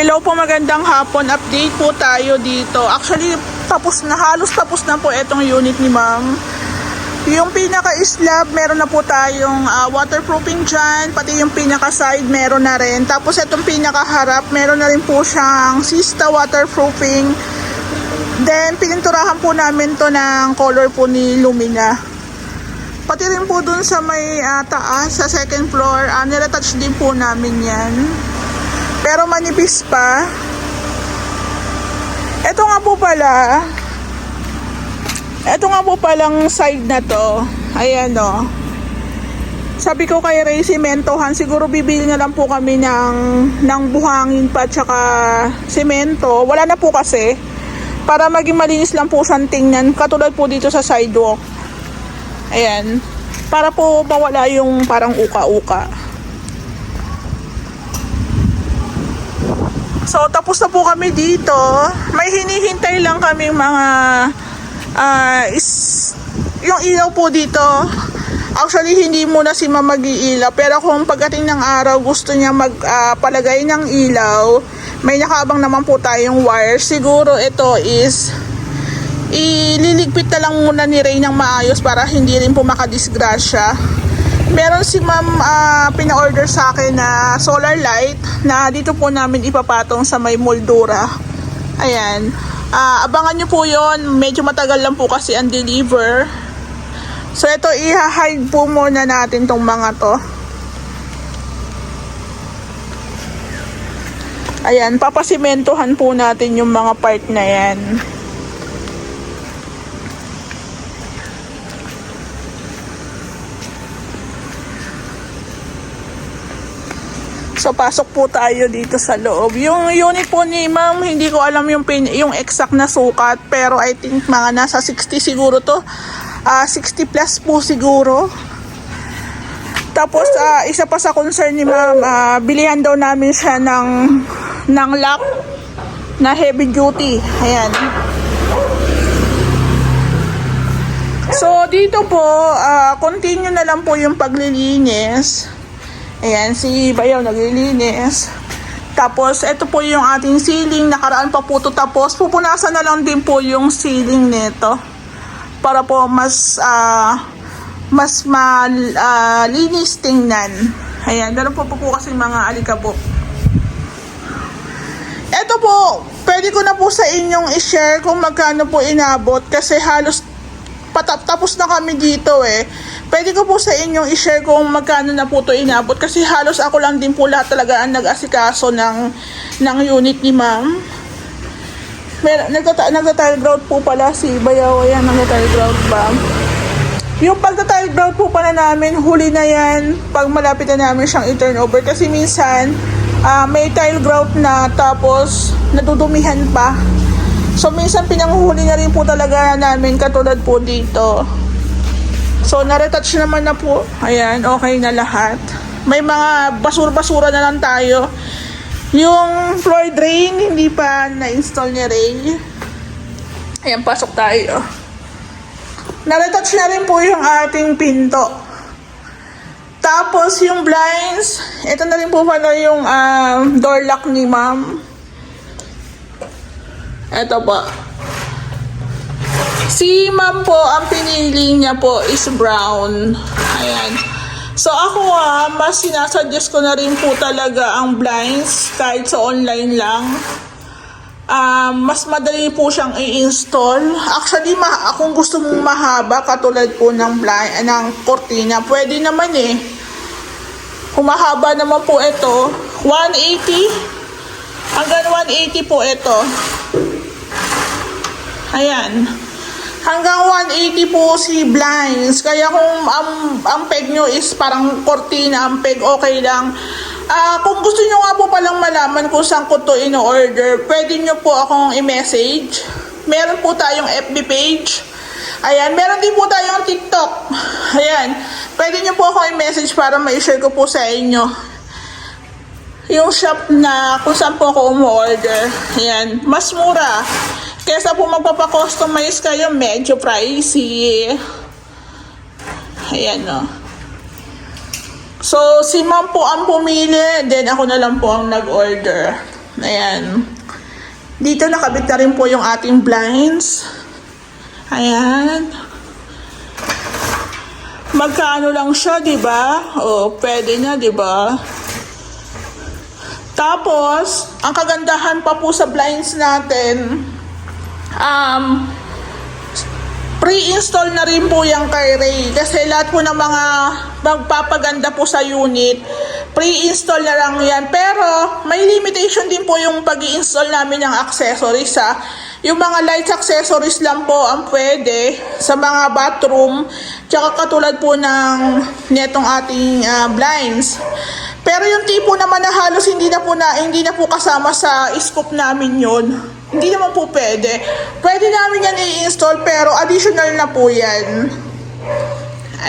Hello po, magandang hapon. Update po tayo dito. Actually, halos tapos na po itong unit ni ma'am. Yung pinaka-slab, meron na po tayong waterproofing dyan. Pati yung pinaka-side, meron na rin. Tapos itong pinaka-harap, meron na rin po siyang Sista waterproofing. Then, pininturahan po namin to ng color po ni Lumina. Pati rin po dun sa may taas, sa second floor, niretouch din po namin yan. Pero manipis pa. Ito nga po palang side na to. Ayan o. Sabi ko kay Ray, sementohan. Siguro bibili na lang po kami ng buhangin pa tsaka semento. Wala na po kasi. Para maging malinis lang po siyang tingnan. Katulad po dito sa sidewalk. Ayan. Para po mawala yung parang uka-uka. So, tapos na po kami dito. May hinihintay lang kaming mga yung ilaw po dito. Actually, hindi muna si ma'am mag-iilaw. Pero kung pagdating ng araw gusto niya magpalagay ng ilaw, may nakaabang naman po tayong wire. Siguro ito is ililigpit na lang muna ni Ray ng maayos para hindi rin po makadisgrasya. Meron si ma'am pina-order sa akin na solar light na dito po namin ipapatong sa may moldura. Ayan. Abangan nyo po yon. Medyo matagal lang po kasi ang deliver. So ito, i-hide po muna natin tong mga to. Ayan, papasimentohan po natin yung mga part na yan. So, pasok po tayo dito sa loob. Yung unit po ni ma'am, hindi ko alam yung exact na sukat. Pero I think mga nasa 60 siguro to. 60 plus po siguro. Tapos, isa pa sa concern ni ma'am, bilihan daw namin siya ng lock na heavy duty. Ayan. So, dito po, continue na lang po yung paglilinis. Ayan, si Bayaw naglilinis. Tapos, ito po yung ating ceiling. Nakaraan pa po ito. Tapos, pupunasan na lang din po yung ceiling nito. Para po mas malinis tingnan. Ayan, ganun po kasi mga alikabok. Ito po, pwede ko na po sa inyong i-share kung magkano po inabot. Kasi halos tapos na kami dito eh. Pwede ko po sa inyong i-share kung magkano na po ito inabot. Kasi halos ako lang din po lahat talaga ang nag-asikaso ng unit ni ma'am. Nagta-tile grout po pala si Bayaw. Ayan, nagta-tile grout ba? Yung pagta-tile grout po pala namin, huli na yan pag malapit na namin siyang i-turnover. Kasi minsan, may tile grout na tapos nadudumihan pa. So, minsan pinanguhuli na rin po talaga namin katulad po dito. So, na-retouch naman na po. Ayan, okay na lahat. May mga basura-basura na lang tayo. Yung floor drain, hindi pa na-install ni Ray. Ayan, pasok tayo. Na-retouch na rin po yung ating pinto. Tapos, yung blinds, ito na rin po pala yung door lock ni ma'am. Ito po. Si ma'am po, ang pinili niya po is brown. Ayan. So ako mas sinasuggest ko na rin po talaga ang blinds kahit sa online lang. Mas madali po siyang i-install. Actually, kung gusto mong mahaba katulad po ng cortina, pwede naman eh. Kung mahaba naman po ito, 180 hanggang 180 po ito. Ayan. Hanggang 180 po si blinds. Kaya kung ang peg nyo is parang cortina, ang peg okay lang. Kung gusto nyo nga po palang malaman kung saan ko to in-order, pwede nyo po akong i-message. Meron po tayong FB page. Ayan, meron din po tayong TikTok. Ayan, pwede nyo po akong i-message para ma-share ko po sa inyo yung shop na kung saan po ako umu-order. Ayan, mas mura. Kesa po magpapa-customize kayo, medyo pricey. Ayan o. So, si ma'am po ang pumili, then ako na lang po ang nag-order. Ayan. Dito nakabit na rin po yung ating blinds. Ayan. Magkano lang siya, di ba? O, pwede na, di ba? Tapos, ang kagandahan pa po sa blinds natin, pre-install na rin po yung kay Ray. Kasi lahat po ng mga magpapaganda po sa unit, pre-install na lang yan. Pero, may limitation din po yung pag-i-install namin ng accessories, ha. Yung mga lights accessories lang po ang pwede sa mga bathroom, tsaka katulad po ng netong ating blinds. Pero yung tipo naman na halos hindi na po kasama sa scope namin yun. Hindi naman po pwede. Pwede namin yan i-install pero additional na po yan.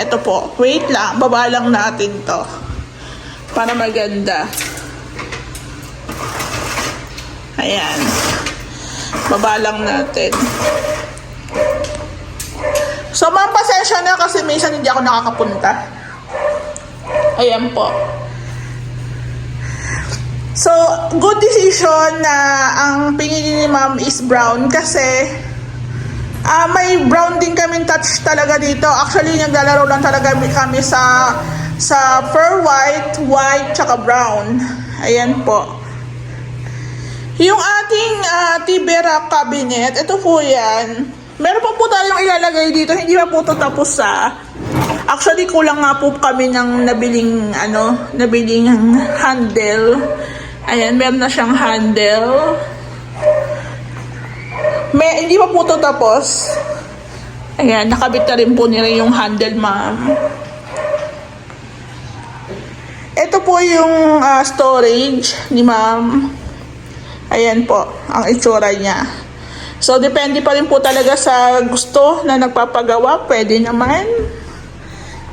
Ito po. Wait lang. Baba lang natin to. Para maganda. Ayan. Baba lang natin. So, ma'am, pasensya na kasi minsan hindi ako nakakapunta. Ayan po. So, good decision na ang pinili ni ma'am is brown kasi may brown din kaming touch talaga dito. Actually, naglalaro lang talaga kami sa fur white, tsaka brown. Ayan po. Yung ating Tibera cabinet, ito po yan. Meron pa po tayong ilalagay dito. Hindi pa po ito tapos sa... Actually, kulang nga po kami ng nabiling handle. Ayan, meron na siyang handle. Hindi pa po ito tapos. Ayan, nakabit na rin po nila yung handle, ma'am. Ito po yung storage ni ma'am. Ayan po, ang itsura niya. So, depende pa rin po talaga sa gusto na nagpapagawa. Pwede naman.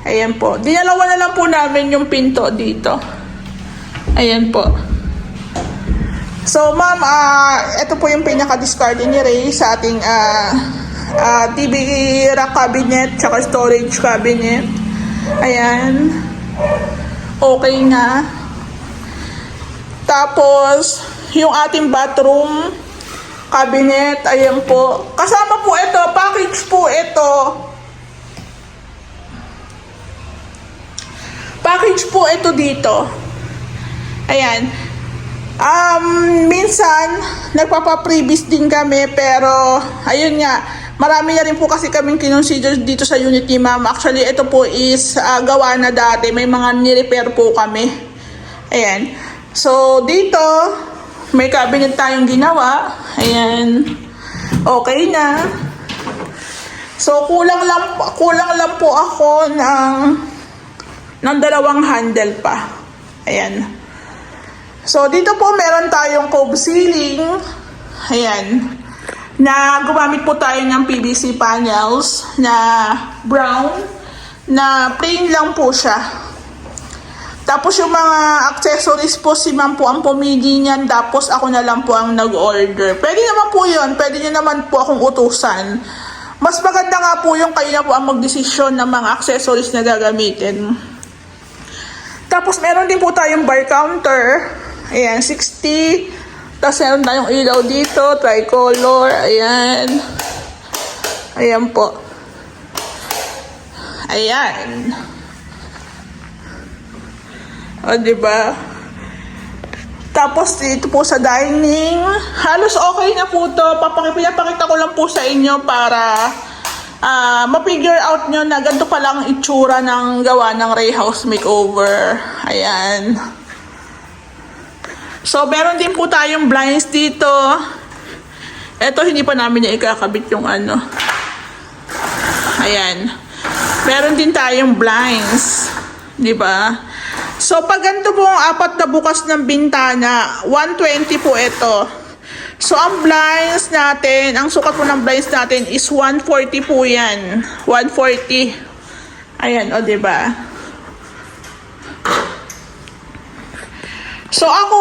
Ayan po. Dinalawa na lang po namin yung pinto dito. Ayan po. So, ma'am, ito po yung pinaka-discard ni Ray sa ating TV rack cabinet tsaka storage cabinet. Ayan. Okay na. Tapos, yung ating bathroom cabinet, ayan po. Kasama po ito, package po ito. Package po ito dito. Ayan. Minsan, nagpapa-previous din kami, pero, ayun nga, marami na rin po kasi kaming kinonsider dito sa unit ni ma'am. Actually, ito po is gawa na dati. May mga nirepair po kami. Ayan. So, dito, may cabinet tayong ginawa. Ayan. Okay na. So, kulang lang po ako ng dalawang handle pa. Ayan. So, dito po meron tayong cove ceiling. Ayan. Na gumamit po tayo ng PVC panels na brown. Na plain lang po siya. Tapos yung mga accessories po, si ma'am po ang pumili niyan, tapos ako na lang po ang nag-order. Pwede naman po yun, pwede nyo naman po akong utusan. Mas maganda nga po yung kayo na po ang magdesisyon ng mga accessories na gagamitin. Tapos meron din po tayong bar counter. Ayan, 60. Tapos meron tayong ilaw dito, tricolor. Ayan. Ayan po. Ayan. O, diba? Tapos dito po sa dining, halos okay na po to. Pinapakita ko lang po sa inyo para ma-figure out nyo na ganito pala ang itsura ng gawa ng Ray House Makeover. Ayan. So, meron din po tayong blinds dito. Ito, hindi pa namin ikakabit yung ano. Ayan. Meron din tayong blinds. Diba? So, pag ganito po ang apat na bukas ng bintana, 120 po ito. So, ang blinds natin, ang sukat po ng blinds natin is 140 po yan. 140. Ayan, o, diba? So, ako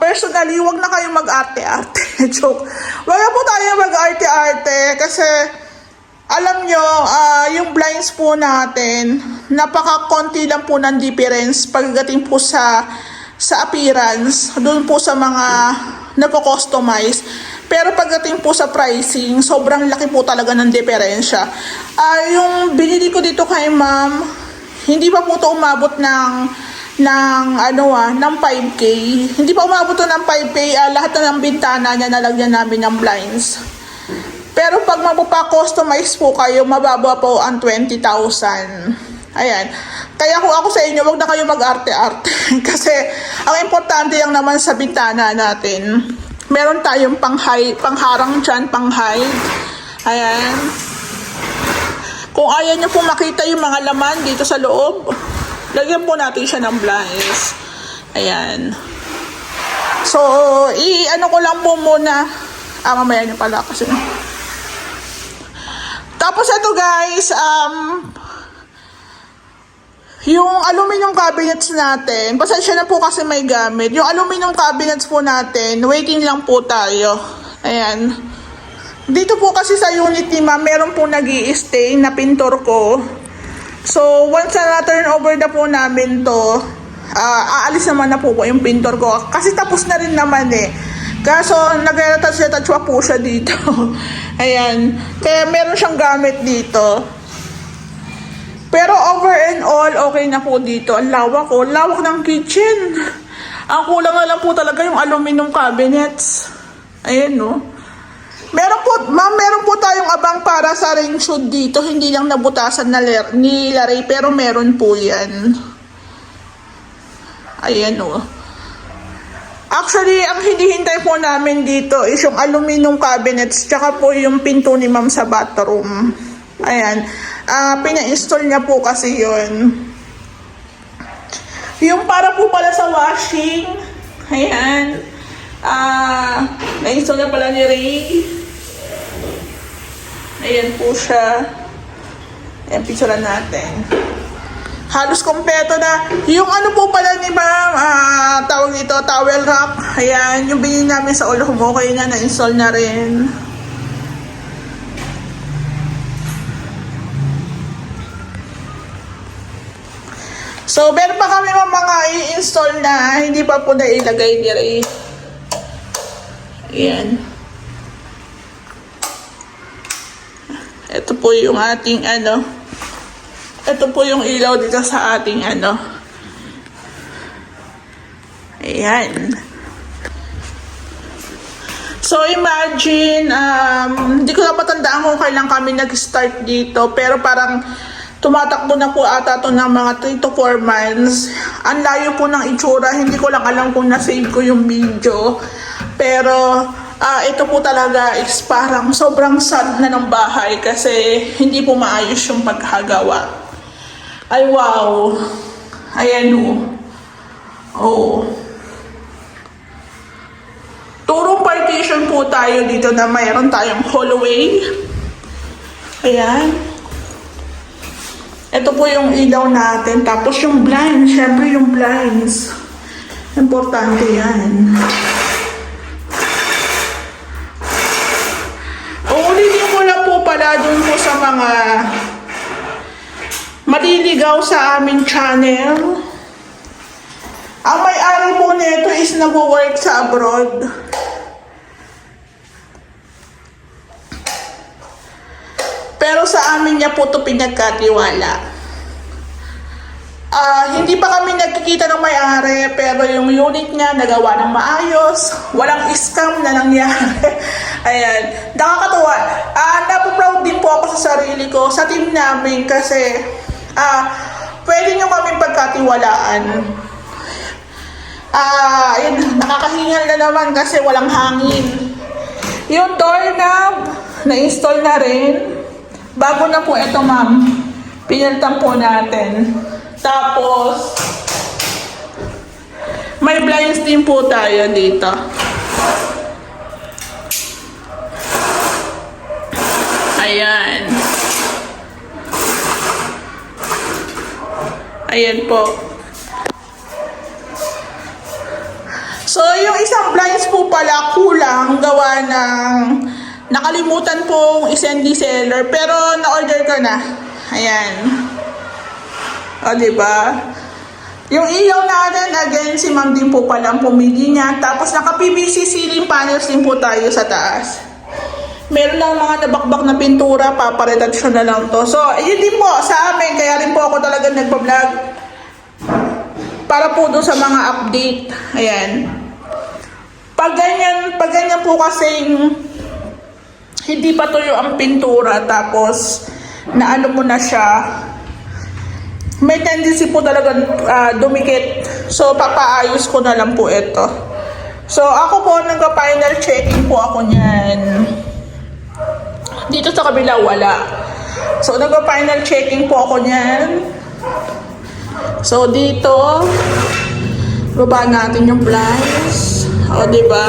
personally, wag na kayong mag-arte-arte. Joke. Wag na po tayo mag-arte-arte kasi alam nyo, yung blinds po natin, napaka-konti lang po ng difference pagdating po sa appearance, doon po sa mga nagko-customize. Pero pagdating po sa pricing, sobrang laki po talaga ng diferensya. Yung binili ko dito kay ma'am, hindi pa po ito umabot ng 5K. Hindi pa umabot to ng 5K, lahat na ng bintana niya nalagyan namin ng blinds. Pero pag magpapa-customize po kayo, mababa po ang 20,000. Ayan. Kaya kung ako sa inyo, wag na kayo mag-arte-arte. Kasi ang importante lang naman sa bintana natin, meron tayong pangharang dyan, pang-hide. Ayan. Kung ayaw nyo po makita yung mga laman dito sa loob, lagyan po natin siya ng blinds. Ayan. So, i-ano ko lang po muna. Mamaya nyo pala kasi. Tapos ito guys, yung aluminum cabinets natin, pasensya na po kasi may gamit. Yung aluminum cabinets po natin, waiting lang po tayo. Ayan. Dito po kasi sa unit ni ma'am, meron po nag-i-stay na pintor ko. So, once na turn over na po namin to, aalis naman na po yung pintor ko. Kasi tapos na rin naman eh. Kaso, nag-retouch po siya dito. Ayan. Kaya meron siyang gamit dito. Pero over and all, okay na po dito. Ang lawak ko. Lawak ng kitchen. Ang kulang na lang po talaga yung aluminum cabinets. Ayan, no. Meron po tayong abang para sa range hood dito. Hindi lang nabutasan ni Larry, pero meron po yan. Ayan, no. Actually, ang hinihintay po namin dito is yung aluminum cabinets tsaka po yung pinto ni ma'am sa bathroom. Ayan. Pina-install niya po kasi yun. Yung para po pala sa washing. Ayan. Na-install na pala ni Ray. Ayan po siya. Ayan, picturean natin. Halos kompleto na. Yung ano po pala ni ma'am, tawag dito, towel rack. Ayan, yung binili namin sa Olohum, okay na, na-install na rin. So, meron pa kami mga i-install na hindi pa po na ilagay ni Ray. Ayan. Ito po yung ating ito po yung ilaw dito sa ating Ayan. So, imagine, hindi ko na patandaan kung kailan kami nag-start dito, pero parang tumatakbo na po ata ito ng mga 3 to 4 months. Ang layo po ng itsura, hindi ko lang alam kung na-save ko yung video. Pero, ito po talaga is parang sobrang sad na ng bahay kasi hindi po maayos yung paghagawa. Ay, wow. Ayan o. Oh. Turong partition po tayo dito na mayroon tayong hallway. Ayan. Ito po yung ilaw natin. Tapos yung blinds. Siyempre yung blinds. Importante yan. Ulitin ko lang po pala dun po sa mga maliligaw sa aming channel. Ang may-ari po nito is nag-work sa abroad. Pero sa amin niya po ito pinagkatiwala. Hindi pa kami nagkikita ng may-ari, pero yung unit niya nagawa ng maayos. Walang scam na nangyari. Ayan. Nakakatuwa. Napaproud din po ako sa sarili ko, sa team namin kasi pwede nyo kami pagkatiwalaan. Yun, nakakahingal na naman kasi walang hangin. Yung doorknob, na-install na rin. Bago na po ito, ma'am. Pinalitan po natin. Tapos, may blinds din po tayo dito. Ayan. Ayan po. So, yung isang blinds po pala kulang gawa ng nakalimutan pong isend ni seller pero na-order ko na. Ayan. O, diba? Yung ilaw natin, again, si Ma'am din po palang pumili niya. Tapos naka-PVC ceiling panels din po tayo sa taas. Meron lang mga nabakbak na pintura, paparetouch na lang to. So, yun din po sa amin. Kaya rin po ako talaga nagpa-vlog. Para po doon sa mga update. Ayan. Pag ganyan po kasing hindi pa tuyo ang pintura, tapos naano mo na siya, may tendency po talaga dumikit. So, papaayos ko na lang po ito. So, ako po, nagka-final checking po ako niyan. Dito sa kabila, wala. So, nagka-final checking po ako niyan. So, dito, baba natin yung blinds. O, diba?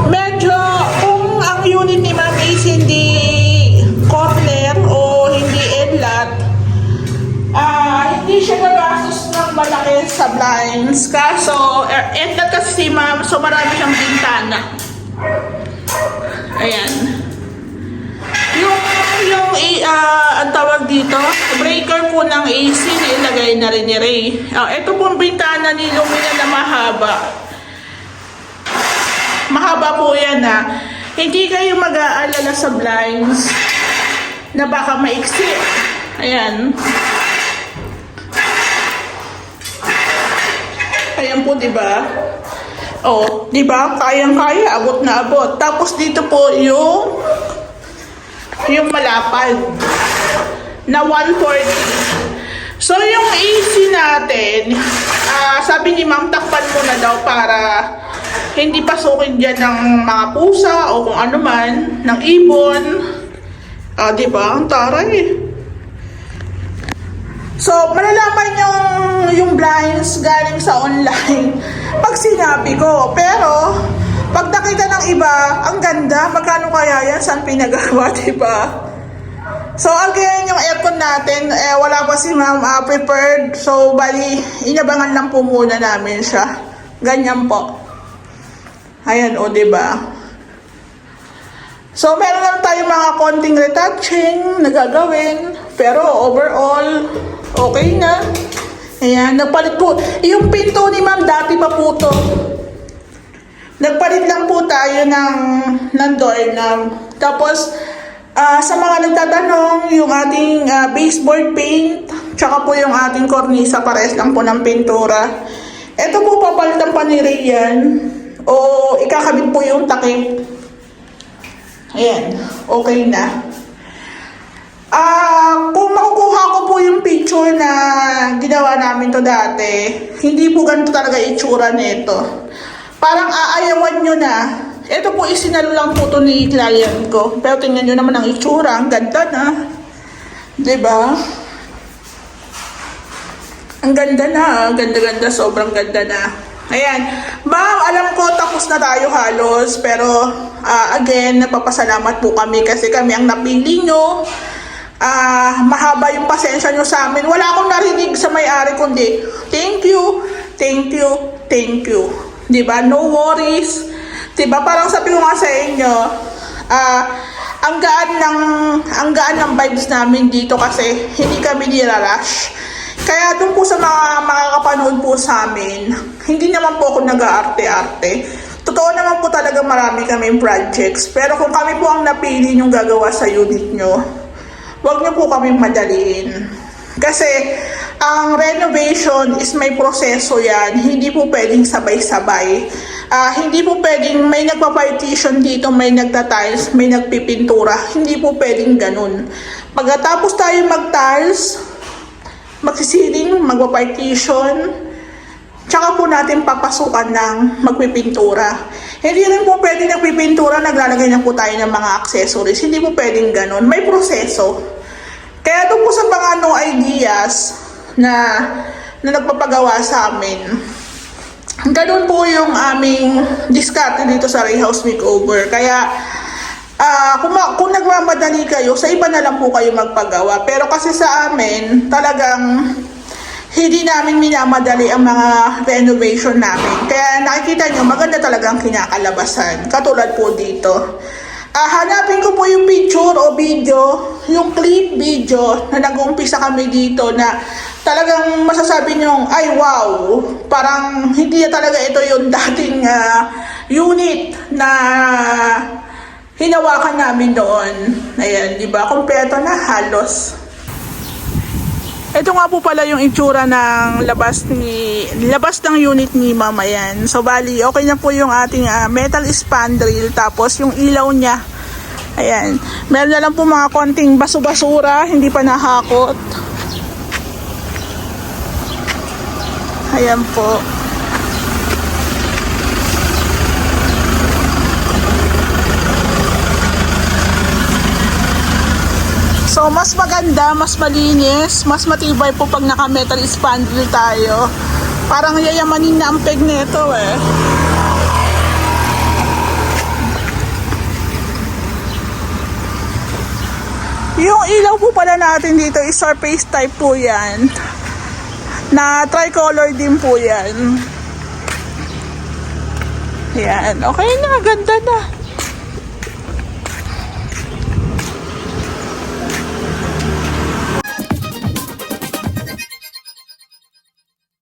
Medyo, kung ang unit ni Ma'am is hindi corner o hindi edlat, hindi siya nagastos ng malaki sa blinds. Kaso, edlat kasi si Ma'am, so marami siyang bintana. Ayan. Ang tawag dito, breaker po ng AC, nilagay na rin ni Ray. Ito pong bintana ni Lumina na mahaba. Mahaba po yan Hindi kayo mag-aalala sa blinds na baka maiksi. Ayan. Ayan po, diba? Oh, diba? Kayang-kaya, abot na abot. Tapos dito po yung malapad na 140. So, yung AC natin, sabi ni Ma'am, takpan mo na daw para hindi pasukin dyan ng mga pusa o kung ano man, ng ibon. Diba? Ang taray. So, malalaman yung blinds galing sa online pag sinabi ko. Pero, pag nakita ng iba, ang ganda, magkano kaya yan? Saan pinagawa, diba? So, again, yung aircon natin, wala pa si Ma'am prepared. So, bali, inabangan lang po muna namin siya. Ganyan po. Ayan, o, diba? So, meron lang tayo mga konting retouching na gagawin. Pero, overall, okay na. Ayan, nagpalit po. Yung pinto ni Ma'am, dati pa po to. Nagpalit lang po tayo ng doorknob. Tapos, sa mga nagtatanong, yung ating baseboard paint, tsaka po yung ating cornisa, pares lang po ng pintura. Ito po, papalitan pa ni Ray yan. O ikakabit po yung takip. Ayan, okay na. Kung makukuha ko po yung picture na ginawa namin to dati, hindi po ganito talaga itsura nito. Parang aayawan nyo na. Ito po isinalo lang po to ni client ko. Pero tingnan nyo naman ang itsura. Ang ganda na. Diba? Ang ganda na. Ganda-ganda. Sobrang ganda na. Ayan. Ma'am, alam ko tapos na tayo halos. Pero again, napapasalamat po kami kasi kami ang napili nyo. Mahaba yung pasensya nyo sa amin. Wala akong narinig sa may-ari kundi thank you, thank you, thank you. Diba? No worries. Diba? Parang sabi ko nga sa inyo, ang gaan ng vibes namin dito kasi hindi kami nirarush. Kaya dun po sa mga makakapanood po sa amin, hindi naman po ako nag-aarte-arte. Totoo naman po talaga marami kaming projects. Pero kung kami po ang napili yung gagawa sa unit nyo, huwag niyo po kaming madaliin. Kasi, ang renovation is may proseso yan. Hindi po pwedeng sabay-sabay. Hindi po pwedeng may nagpa-partition dito, may nagta-tiles, may nagpipintura. Hindi po pwedeng ganun. Pagkatapos tayo mag-tiles, magsisiling, magpa-partition, tsaka po natin papasukan ng magpipintura. Hindi rin po pwedeng nagpipintura, naglalagay na po tayo ng mga accessories. Hindi po pwedeng ganun. May proseso. Kaya doon po sa mga no ideas na nagpapagawa sa amin, ganun po yung aming diskarte dito sa Ray House Makeover. Kaya kung nagmamadali kayo, sa iba na lang po kayo magpagawa. Pero kasi sa amin, talagang hindi namin minamadali ang mga renovation namin. Kaya nakikita nyo, maganda talagang kinakalabasan. Katulad po dito. Hanapin ko po yung picture o video, yung clip video na nag-uumpisa kami dito na talagang masasabi nyo, ay wow, parang hindi na talaga ito yung dating unit na hinawakan namin doon. Ayan, di ba? Kompleto na halos. Ito nga po pala yung itsura ng labas ng unit ni Mama yan. So bali, okay na po yung ating metal spandrel, tapos yung ilaw niya. Ayan. Meron na lang po mga konting baso-basura, hindi pa nahakot. Ayan po. So, mas maganda, mas malinis, mas matibay po pag naka-metal spandrel tayo. Parang yayamanin na ang peg nito eh. Yung ilaw po pala natin dito is surface type po yan. Na tricolor din po yan. Yan, okay na, ganda na.